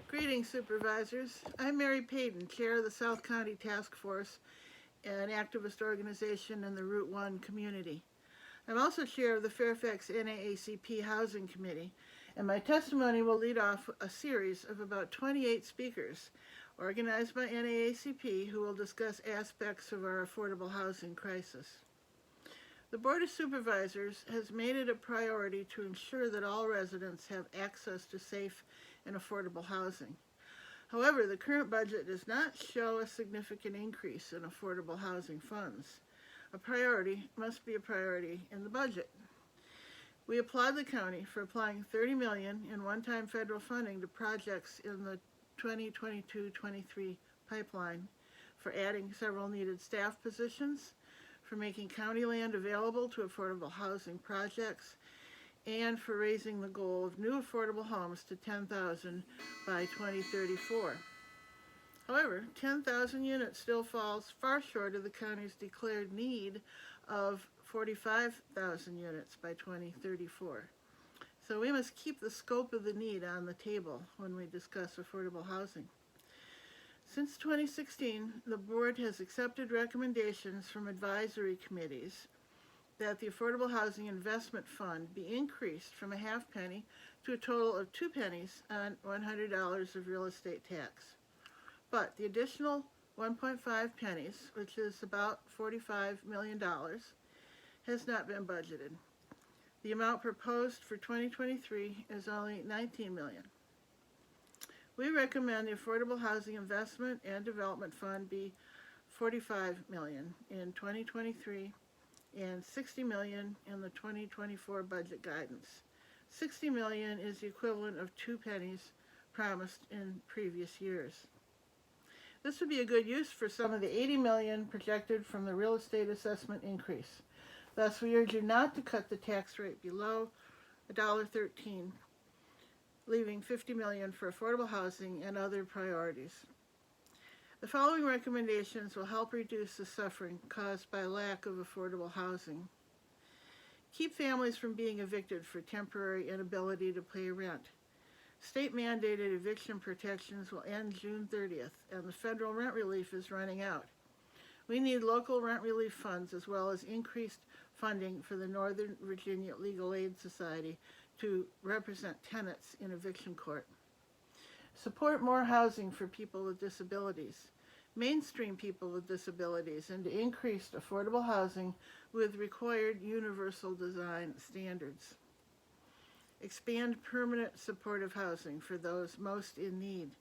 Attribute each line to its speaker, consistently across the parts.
Speaker 1: Greetings, supervisors. I'm Mary Paden, chair of the South County Task Force, an activist organization in the Route 1 community. I'm also chair of the Fairfax NAACP Housing Committee, and my testimony will lead off a series of about 28 speakers organized by NAACP who will discuss aspects of our affordable housing crisis. The Board of Supervisors has made it a priority to ensure that all residents have access to safe and affordable housing. However, the current budget does not show a significant increase in affordable housing funds. A priority must be a priority in the budget. We applaud the county for applying $30 million in one-time federal funding to projects in the 2022-23 pipeline, for adding several needed staff positions, for making county land available to affordable housing projects, and for raising the goal of new affordable homes to 10,000 by 2034. However, 10,000 units still falls far short of the county's declared need of 45,000 units by 2034. So we must keep the scope of the need on the table when we discuss affordable housing. Since 2016, the board has accepted recommendations from advisory committees that the Affordable Housing Investment Fund be increased from a half penny to a total of 2 pennies on $100 of real estate tax. But the additional 1.5 pennies, which is about $45 million, has not been budgeted. The amount proposed for 2023 is only $19 million. We recommend the Affordable Housing Investment and Development Fund be $45 million in 2023 and $60 million in the 2024 budget guidance. $60 million is the equivalent of 2 pennies promised in previous years. This would be a good use for some of the $80 million projected from the real estate assessment increase. Thus, we urge you not to cut the tax rate below $1.13, leaving $50 million for affordable housing and other priorities. The following recommendations will help reduce the suffering caused by lack of affordable housing. Keep families from being evicted for temporary inability to pay rent. State-mandated eviction protections will end June 30th, and the federal rent relief is running out. We need local rent relief funds as well as increased funding for the Northern Virginia Legal Aid Society to represent tenants in eviction court. Support more housing for people with disabilities. Mainstream people with disabilities into increased affordable housing with required universal design standards. Expand permanent supportive housing for those most in need.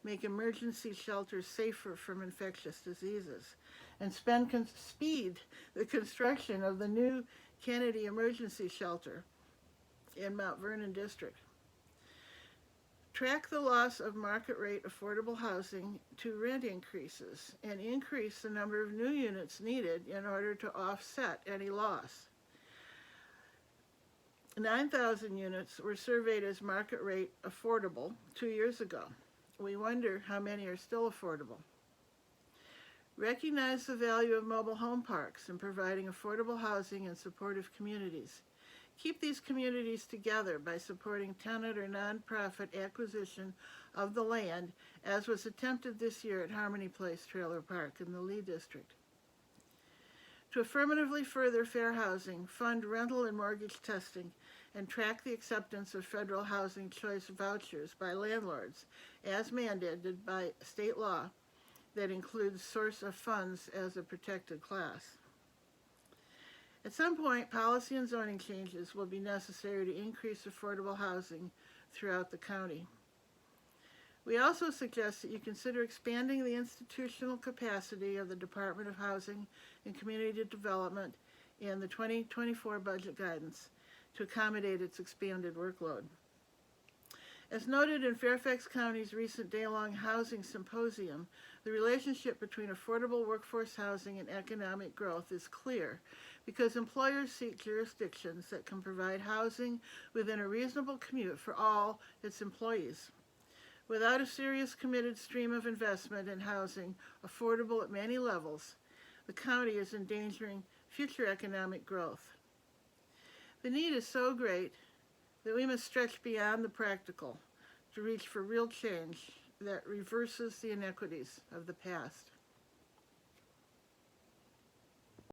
Speaker 1: Make emergency shelters safer from infectious diseases. And speed the construction of the new Kennedy Emergency Shelter in Mount Vernon District. Track the loss of market rate affordable housing to rent increases and increase the number of new units needed in order to offset any loss. 9,000 units were surveyed as market rate affordable 2 years ago. We wonder how many are still affordable. Recognize the value of mobile home parks in providing affordable housing and supportive communities. Keep these communities together by supporting tenant or nonprofit acquisition of the land, as was attempted this year at Harmony Place Trailer Park in the Lee District. To affirmatively further fair housing, fund rental and mortgage testing, and track the acceptance of federal housing choice vouchers by landlords as mandated by state law that includes source of funds as a protected class. At some point, policy and zoning changes will be necessary to increase affordable housing throughout the county. We also suggest that you consider expanding the institutional capacity of the Department of Housing and Community Development in the 2024 budget guidance to accommodate its expanded workload. As noted in Fairfax County's recent day-long housing symposium, the relationship between affordable workforce housing and economic growth is clear because employers seek jurisdictions that can provide housing within a reasonable commute for all its employees. Without a serious committed stream of investment in housing affordable at many levels, the county is endangering future economic growth. The need is so great that we must stretch beyond the practical to reach for real change that reverses the inequities of the past.